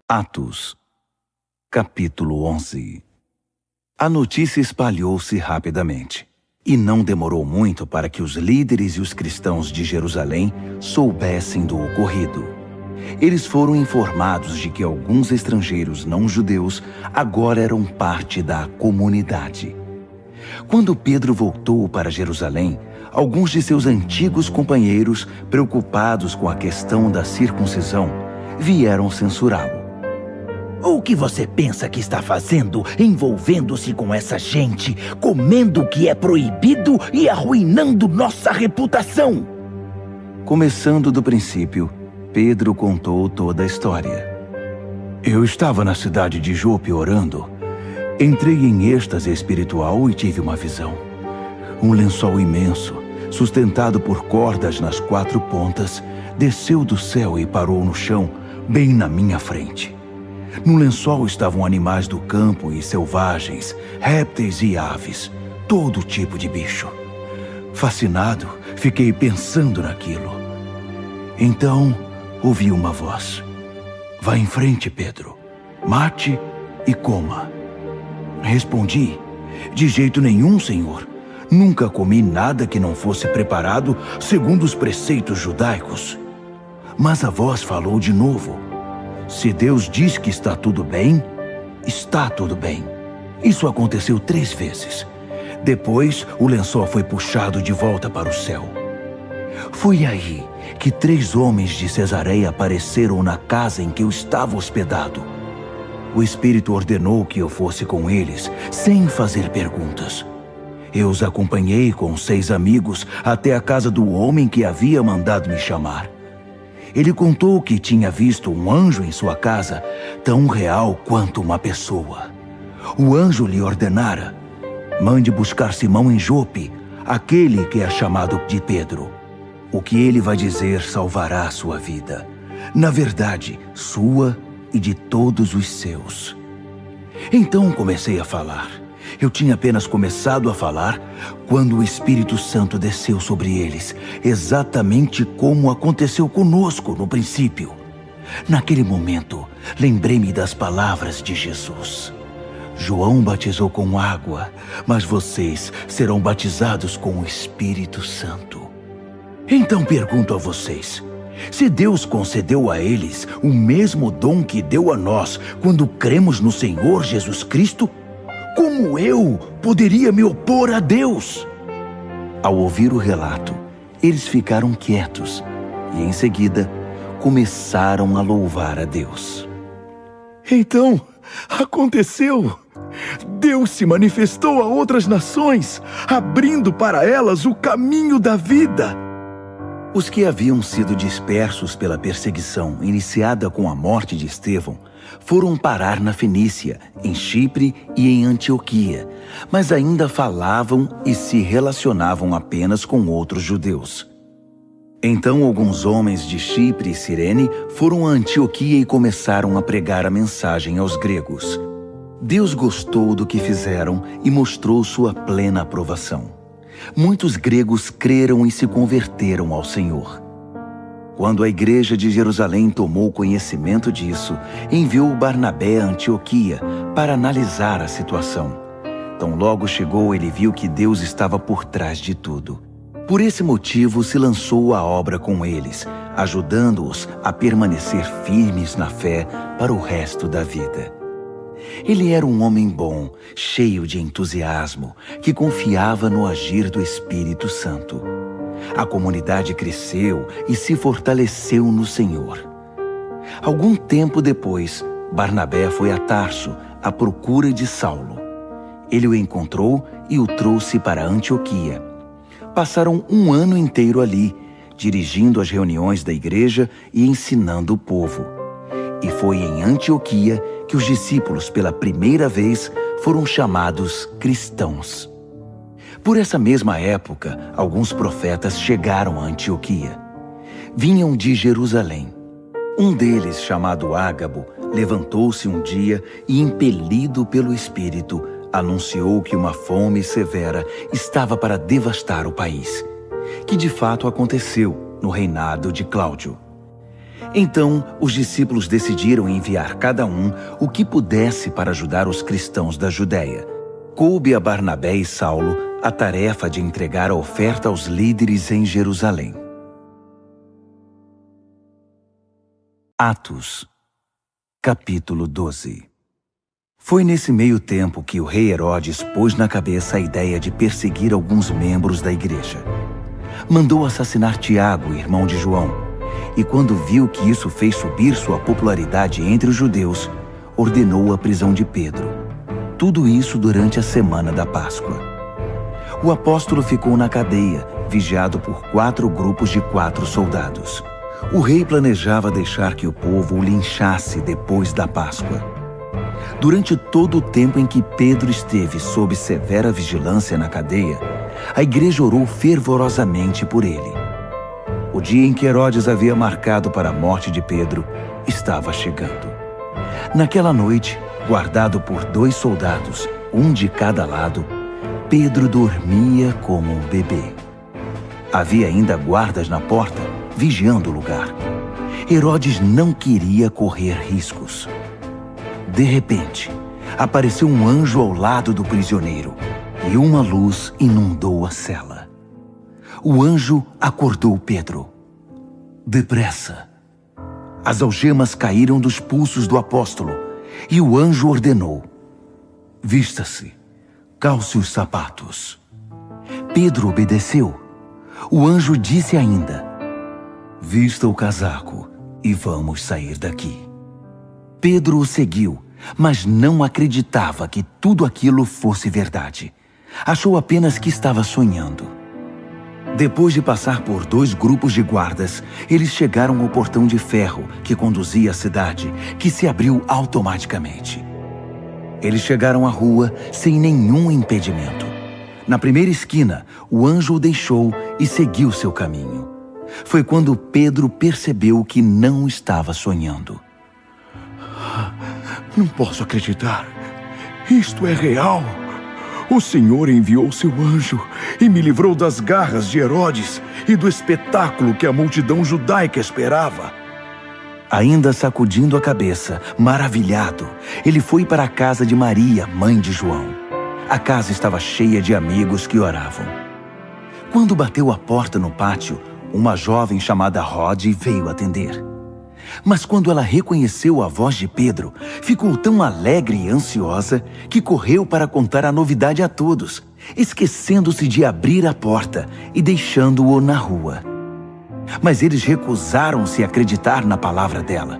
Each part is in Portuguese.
Atos, capítulo 11. A notícia espalhou-se rapidamente, e não demorou muito para que os líderes e os cristãos de Jerusalém soubessem do ocorrido. Eles foram informados de que alguns estrangeiros não-judeus agora eram parte da comunidade. Quando Pedro voltou para Jerusalém, alguns de seus antigos companheiros, preocupados com a questão da circuncisão, vieram censurá-lo. O que você pensa que está fazendo, envolvendo-se com essa gente, comendo o que é proibido e arruinando nossa reputação? Começando do princípio, Pedro contou toda a história. Eu estava na cidade de Jope orando. Entrei em êxtase espiritual e tive uma visão. Um lençol imenso, sustentado por cordas nas 4 pontas, desceu do céu e parou no chão, bem na minha frente. No lençol estavam animais do campo e selvagens, répteis e aves, todo tipo de bicho. Fascinado, fiquei pensando naquilo. Então, ouvi uma voz. Vá em frente, Pedro. Mate e coma. Respondi, de jeito nenhum, Senhor. Nunca comi nada que não fosse preparado segundo os preceitos judaicos. Mas a voz falou de novo. Se Deus diz que está tudo bem, está tudo bem. Isso aconteceu 3 vezes. Depois, o lençol foi puxado de volta para o céu. Foi aí que 3 homens de Cesareia apareceram na casa em que eu estava hospedado. O Espírito ordenou que eu fosse com eles, sem fazer perguntas. Eu os acompanhei com 6 amigos até a casa do homem que havia mandado me chamar. Ele contou que tinha visto um anjo em sua casa, tão real quanto uma pessoa. O anjo lhe ordenara: mande buscar Simão em Jope, aquele que é chamado de Pedro. O que ele vai dizer salvará a sua vida. Na verdade, sua e de todos os seus. Então comecei a falar. Eu tinha apenas começado a falar quando o Espírito Santo desceu sobre eles, exatamente como aconteceu conosco no princípio. Naquele momento, lembrei-me das palavras de Jesus. João batizou com água, mas vocês serão batizados com o Espírito Santo. Então pergunto a vocês, se Deus concedeu a eles o mesmo dom que deu a nós quando cremos no Senhor Jesus Cristo, como eu poderia me opor a Deus? Ao ouvir o relato, eles ficaram quietos e, em seguida, começaram a louvar a Deus. Então, aconteceu! Deus se manifestou a outras nações, abrindo para elas o caminho da vida. Os que haviam sido dispersos pela perseguição iniciada com a morte de Estevão foram parar na Fenícia, em Chipre e em Antioquia, mas ainda falavam e se relacionavam apenas com outros judeus. Então alguns homens de Chipre e Cirene foram a Antioquia e começaram a pregar a mensagem aos gregos. Deus gostou do que fizeram e mostrou sua plena aprovação. Muitos gregos creram e se converteram ao Senhor. Quando a igreja de Jerusalém tomou conhecimento disso, enviou Barnabé a Antioquia para analisar a situação. Tão logo chegou, ele viu que Deus estava por trás de tudo. Por esse motivo, se lançou à obra com eles, ajudando-os a permanecer firmes na fé para o resto da vida. Ele era um homem bom, cheio de entusiasmo, que confiava no agir do Espírito Santo. A comunidade cresceu e se fortaleceu no Senhor. Algum tempo depois, Barnabé foi a Tarso à procura de Saulo. Ele o encontrou e o trouxe para Antioquia. Passaram um ano inteiro ali, dirigindo as reuniões da igreja e ensinando o povo. E foi em Antioquia que os discípulos, pela primeira vez, foram chamados cristãos. Por essa mesma época, alguns profetas chegaram a Antioquia. Vinham de Jerusalém. Um deles, chamado Ágabo, levantou-se um dia e, impelido pelo Espírito, anunciou que uma fome severa estava para devastar o país, que de fato aconteceu no reinado de Cláudio. Então, os discípulos decidiram enviar cada um o que pudesse para ajudar os cristãos da Judéia. Coube a Barnabé e Saulo a tarefa de entregar a oferta aos líderes em Jerusalém. Atos, capítulo 12. Foi nesse meio tempo que o rei Herodes pôs na cabeça a ideia de perseguir alguns membros da igreja. Mandou assassinar Tiago, irmão de João, e quando viu que isso fez subir sua popularidade entre os judeus, ordenou a prisão de Pedro. Tudo isso durante a semana da Páscoa. O apóstolo ficou na cadeia, vigiado por 4 grupos de 4 soldados. O rei planejava deixar que o povo o linchasse depois da Páscoa. Durante todo o tempo em que Pedro esteve sob severa vigilância na cadeia, a igreja orou fervorosamente por ele. O dia em que Herodes havia marcado para a morte de Pedro estava chegando. Naquela noite, guardado por 2 soldados, um de cada lado, Pedro dormia como um bebê. Havia ainda guardas na porta, vigiando o lugar. Herodes não queria correr riscos. De repente, apareceu um anjo ao lado do prisioneiro e uma luz inundou a cela. O anjo acordou Pedro. Depressa! As algemas caíram dos pulsos do apóstolo e o anjo ordenou: vista-se, calce os sapatos. Pedro obedeceu. O anjo disse ainda: vista o casaco e vamos sair daqui. Pedro o seguiu, mas não acreditava que tudo aquilo fosse verdade. Achou apenas que estava sonhando. Depois de passar por 2 grupos de guardas, eles chegaram ao portão de ferro que conduzia à cidade, que se abriu automaticamente. Eles chegaram à rua sem nenhum impedimento. Na primeira esquina, o anjo o deixou e seguiu seu caminho. Foi quando Pedro percebeu que não estava sonhando. Não posso acreditar. Isto é real. O Senhor enviou seu anjo e me livrou das garras de Herodes e do espetáculo que a multidão judaica esperava. Ainda sacudindo a cabeça, maravilhado, ele foi para a casa de Maria, mãe de João. A casa estava cheia de amigos que oravam. Quando bateu a porta no pátio, uma jovem chamada Rode veio atender. Mas quando ela reconheceu a voz de Pedro, ficou tão alegre e ansiosa que correu para contar a novidade a todos, esquecendo-se de abrir a porta e deixando-o na rua. Mas eles recusaram-se a acreditar na palavra dela.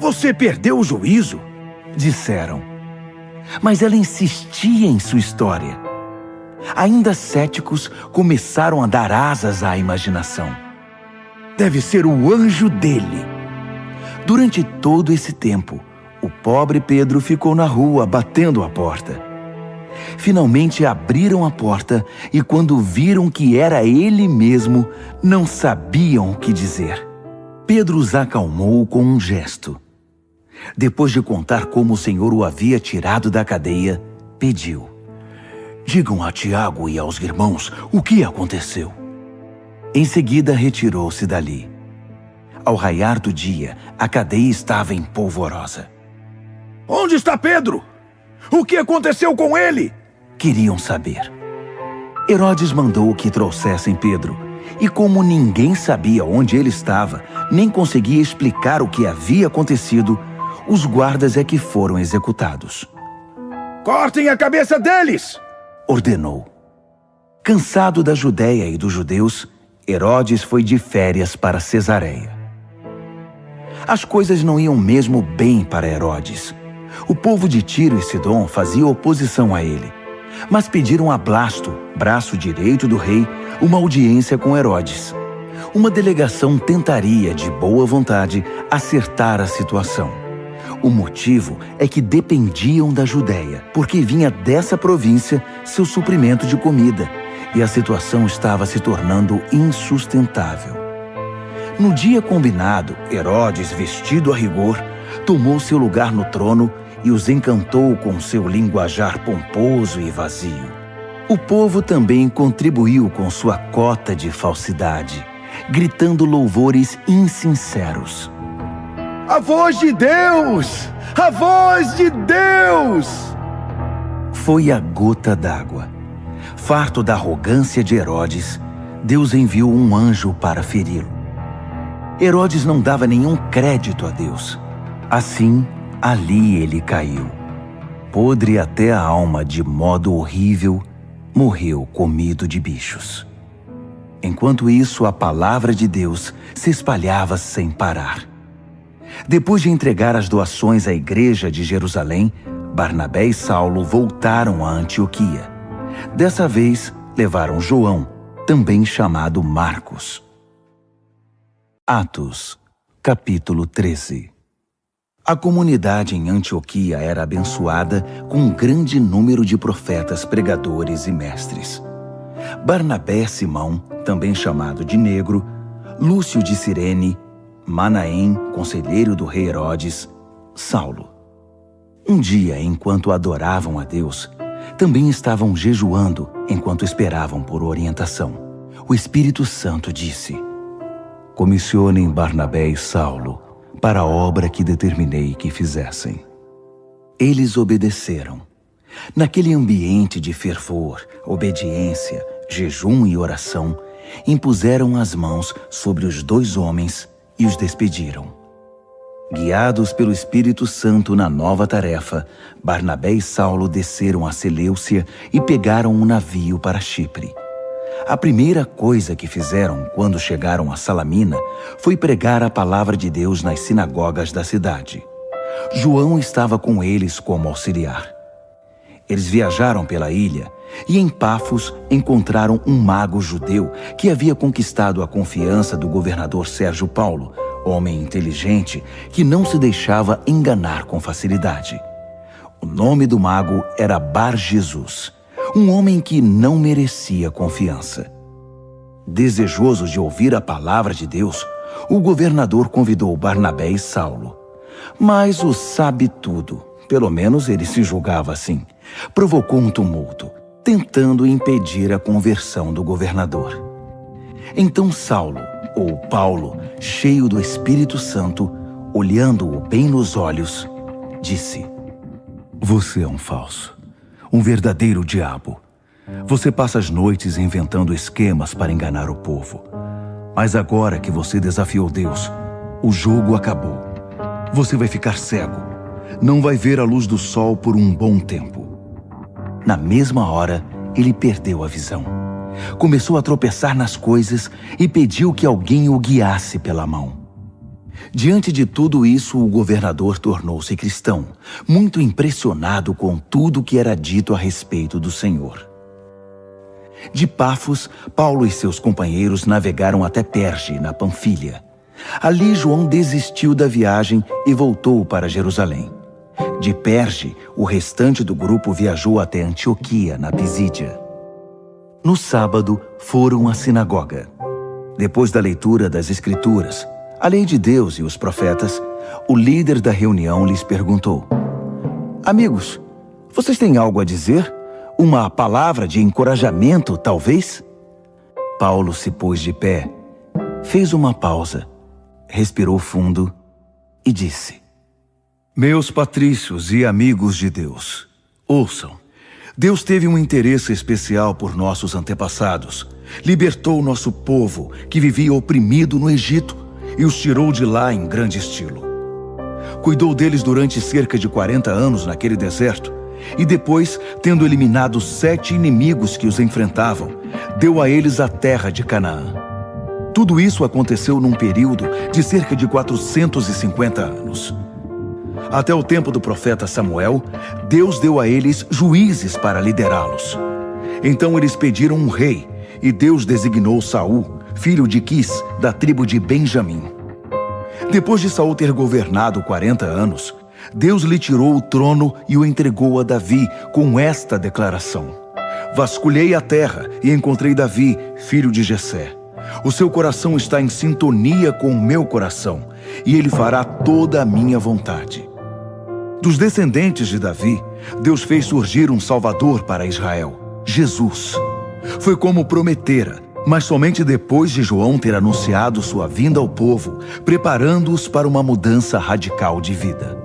Você perdeu o juízo? Disseram. Mas ela insistia em sua história. Ainda céticos, começaram a dar asas à imaginação. Deve ser o anjo dele. Durante todo esse tempo, o pobre Pedro ficou na rua, batendo a porta. Finalmente abriram a porta e quando viram que era ele mesmo, não sabiam o que dizer. Pedro os acalmou com um gesto. Depois de contar como o Senhor o havia tirado da cadeia, pediu: digam a Tiago e aos irmãos o que aconteceu. Em seguida, retirou-se dali. Ao raiar do dia, a cadeia estava em polvorosa. Onde está Pedro? O que aconteceu com ele? Queriam saber. Herodes mandou que trouxessem Pedro, e como ninguém sabia onde ele estava, nem conseguia explicar o que havia acontecido, os guardas é que foram executados. Cortem a cabeça deles! Ordenou. Cansado da Judéia e dos judeus, Herodes foi de férias para Cesareia. As coisas não iam mesmo bem para Herodes. O povo de Tiro e Sidom fazia oposição a ele, mas pediram a Blasto, braço direito do rei, uma audiência com Herodes. Uma delegação tentaria, de boa vontade, acertar a situação. O motivo é que dependiam da Judéia, porque vinha dessa província seu suprimento de comida, e a situação estava se tornando insustentável. No dia combinado, Herodes, vestido a rigor, tomou seu lugar no trono e os encantou com seu linguajar pomposo e vazio. O povo também contribuiu com sua cota de falsidade, gritando louvores insinceros. A voz de Deus! A voz de Deus! Foi a gota d'água. Farto da arrogância de Herodes, Deus enviou um anjo para feri-lo. Herodes não dava nenhum crédito a Deus. Assim, ali ele caiu. Podre até a alma de modo horrível, morreu comido de bichos. Enquanto isso, a palavra de Deus se espalhava sem parar. Depois de entregar as doações à igreja de Jerusalém, Barnabé e Saulo voltaram a Antioquia. Dessa vez, levaram João, também chamado Marcos. Atos, capítulo 13. A comunidade em Antioquia era abençoada com um grande número de profetas, pregadores e mestres. Barnabé, Simão, também chamado de Negro, Lúcio de Cirene, Manaém, conselheiro do rei Herodes, Saulo. Um dia, enquanto adoravam a Deus, também estavam jejuando enquanto esperavam por orientação. O Espírito Santo disse: comissionem Barnabé e Saulo para a obra que determinei que fizessem. Eles obedeceram. Naquele ambiente de fervor, obediência, jejum e oração, impuseram as mãos sobre os 2 homens e os despediram. Guiados pelo Espírito Santo na nova tarefa, Barnabé e Saulo desceram a Seleucia e pegaram um navio para Chipre. A primeira coisa que fizeram quando chegaram a Salamina foi pregar a palavra de Deus nas sinagogas da cidade. João estava com eles como auxiliar. Eles viajaram pela ilha e em Pafos encontraram um mago judeu que havia conquistado a confiança do governador Sérgio Paulo, homem inteligente que não se deixava enganar com facilidade. O nome do mago era Bar-Jesus, um homem que não merecia confiança. Desejoso de ouvir a palavra de Deus, o governador convidou Barnabé e Saulo. Mas o sabe-tudo, pelo menos ele se julgava assim, provocou um tumulto, tentando impedir a conversão do governador. Então Saulo, ou Paulo, cheio do Espírito Santo, olhando-o bem nos olhos, disse: você é um falso, um verdadeiro diabo. Você passa as noites inventando esquemas para enganar o povo. Mas agora que você desafiou Deus, o jogo acabou. Você vai ficar cego. Não vai ver a luz do sol por um bom tempo. Na mesma hora, ele perdeu a visão. Começou a tropeçar nas coisas e pediu que alguém o guiasse pela mão. Diante de tudo isso, o governador tornou-se cristão, muito impressionado com tudo que era dito a respeito do Senhor. De Pafos, Paulo e seus companheiros navegaram até Perge, na Panfilha. Ali, João desistiu da viagem e voltou para Jerusalém. De Perge, o restante do grupo viajou até Antioquia, na Pisídia. No sábado, foram à sinagoga. Depois da leitura das Escrituras, a lei de Deus e os profetas, o líder da reunião lhes perguntou: amigos, vocês têm algo a dizer? Uma palavra de encorajamento, talvez? Paulo se pôs de pé, fez uma pausa, respirou fundo e disse: meus patrícios e amigos de Deus, ouçam. Deus teve um interesse especial por nossos antepassados. Libertou nosso povo, que vivia oprimido no Egito, e os tirou de lá em grande estilo. Cuidou deles durante cerca de 40 anos naquele deserto, e depois, tendo eliminado 7 inimigos que os enfrentavam, deu a eles a terra de Canaã. Tudo isso aconteceu num período de cerca de 450 anos. Até o tempo do profeta Samuel, Deus deu a eles juízes para liderá-los. Então eles pediram um rei, e Deus designou Saul, filho de Quis, da tribo de Benjamim. Depois de Saul ter governado 40 anos, Deus lhe tirou o trono e o entregou a Davi com esta declaração: vasculhei a terra e encontrei Davi, filho de Jessé. O seu coração está em sintonia com o meu coração, e ele fará toda a minha vontade. Dos descendentes de Davi, Deus fez surgir um Salvador para Israel, Jesus. Foi como prometera, Mas somente depois de João ter anunciado sua vinda ao povo, preparando-os para uma mudança radical de vida.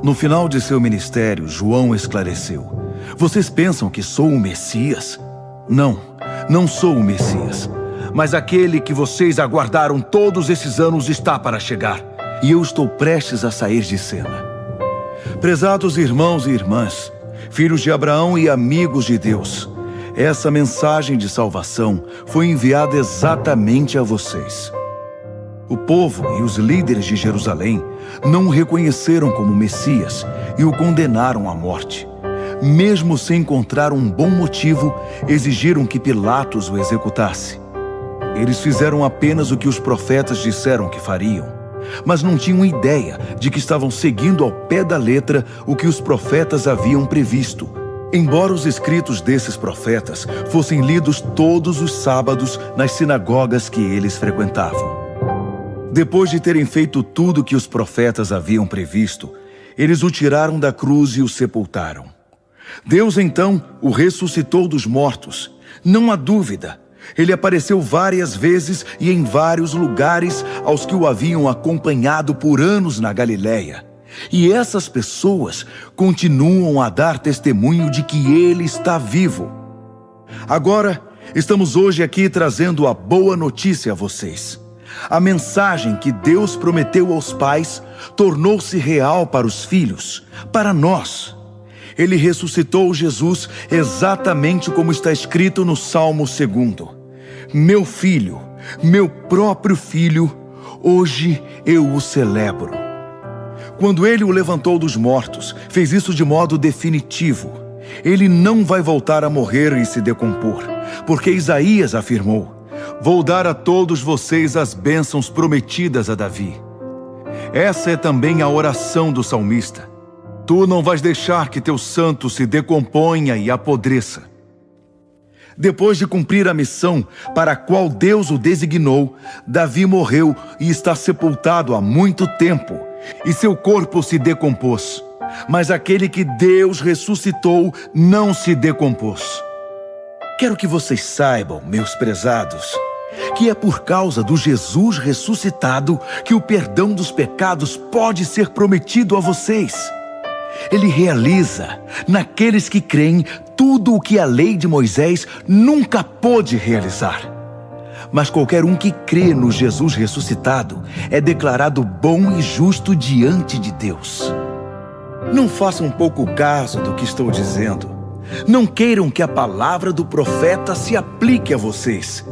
No final de seu ministério, João esclareceu: vocês pensam que sou o Messias? Não, não sou o Messias. Mas aquele que vocês aguardaram todos esses anos está para chegar, e eu estou prestes a sair de cena. Prezados irmãos e irmãs, filhos de Abraão e amigos de Deus, essa mensagem de salvação foi enviada exatamente a vocês. O povo e os líderes de Jerusalém não o reconheceram como Messias e o condenaram à morte. Mesmo sem encontrar um bom motivo, exigiram que Pilatos o executasse. Eles fizeram apenas o que os profetas disseram que fariam, mas não tinham ideia de que estavam seguindo ao pé da letra o que os profetas haviam previsto, embora os escritos desses profetas fossem lidos todos os sábados nas sinagogas que eles frequentavam. Depois de terem feito tudo o que os profetas haviam previsto, eles o tiraram da cruz e o sepultaram. Deus então o ressuscitou dos mortos. Não há dúvida. Ele apareceu várias vezes e em vários lugares aos que o haviam acompanhado por anos na Galileia. E essas pessoas continuam a dar testemunho de que ele está vivo. Agora, estamos hoje aqui trazendo a boa notícia a vocês. A mensagem que Deus prometeu aos pais tornou-se real para os filhos, para nós. Ele ressuscitou Jesus exatamente como está escrito no Salmo 2. Meu filho, meu próprio filho, hoje eu o celebro. Quando ele o levantou dos mortos, fez isso de modo definitivo. Ele não vai voltar a morrer e se decompor, porque Isaías afirmou: vou dar a todos vocês as bênçãos prometidas a Davi. Essa é também a oração do salmista. Tu não vais deixar que teu santo se decomponha e apodreça. Depois de cumprir a missão para a qual Deus o designou, Davi morreu e está sepultado há muito tempo, e seu corpo se decompôs. Mas aquele que Deus ressuscitou não se decompôs. Quero que vocês saibam, meus prezados, que é por causa do Jesus ressuscitado que o perdão dos pecados pode ser prometido a vocês. Ele realiza, naqueles que creem, tudo o que a lei de Moisés nunca pôde realizar. Mas qualquer um que crê no Jesus ressuscitado é declarado bom e justo diante de Deus. Não façam pouco caso do que estou dizendo. Não queiram que a palavra do profeta se aplique a vocês.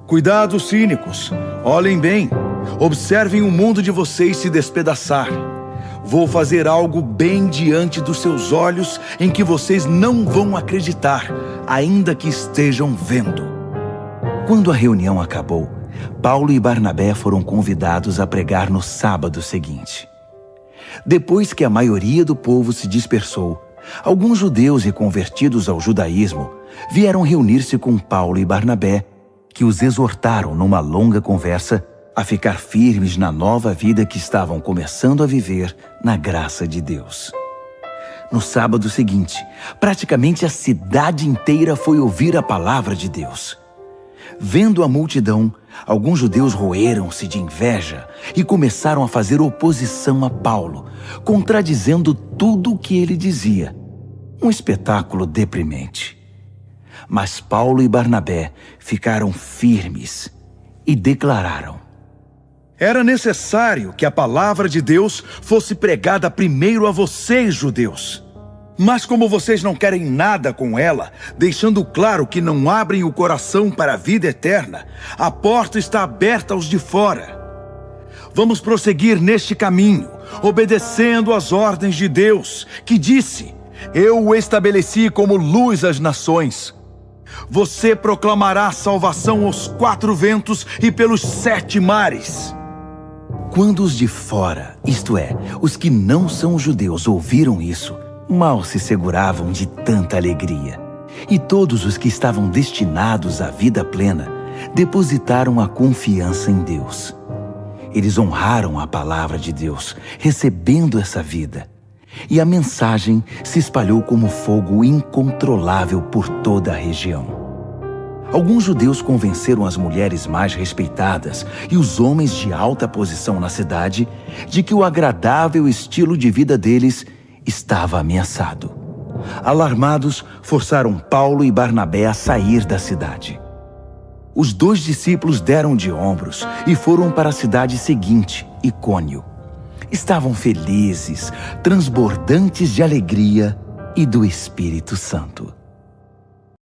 Cuidado, cínicos. Olhem bem. Observem o mundo de vocês se despedaçar. Vou fazer algo bem diante dos seus olhos em que vocês não vão acreditar, ainda que estejam vendo. Quando a reunião acabou, Paulo e Barnabé foram convidados a pregar no sábado seguinte. Depois que a maioria do povo se dispersou, alguns judeus reconvertidos ao judaísmo vieram reunir-se com Paulo e Barnabé, que os exortaram numa longa conversa a ficar firmes na nova vida que estavam começando a viver na graça de Deus. No sábado seguinte, praticamente a cidade inteira foi ouvir a palavra de Deus. Vendo a multidão, alguns judeus roeram-se de inveja e começaram a fazer oposição a Paulo, contradizendo tudo o que ele dizia. Um espetáculo deprimente. Mas Paulo e Barnabé ficaram firmes e declararam: era necessário que a palavra de Deus fosse pregada primeiro a vocês, judeus. Mas como vocês não querem nada com ela, deixando claro que não abrem o coração para a vida eterna, a porta está aberta aos de fora. Vamos prosseguir neste caminho, obedecendo às ordens de Deus, que disse: eu o estabeleci como luz às nações. Você proclamará salvação aos 4 ventos e pelos 7 mares. Quando os de fora, isto é, os que não são judeus, ouviram isso, mal se seguravam de tanta alegria. E todos os que estavam destinados à vida plena depositaram a confiança em Deus. Eles honraram a palavra de Deus, recebendo essa vida. E a mensagem se espalhou como fogo incontrolável por toda a região. Alguns judeus convenceram as mulheres mais respeitadas e os homens de alta posição na cidade de que o agradável estilo de vida deles estava ameaçado. Alarmados, forçaram Paulo e Barnabé a sair da cidade. Os 2 discípulos deram de ombros e foram para a cidade seguinte, Icônio. Estavam felizes, transbordantes de alegria e do Espírito Santo.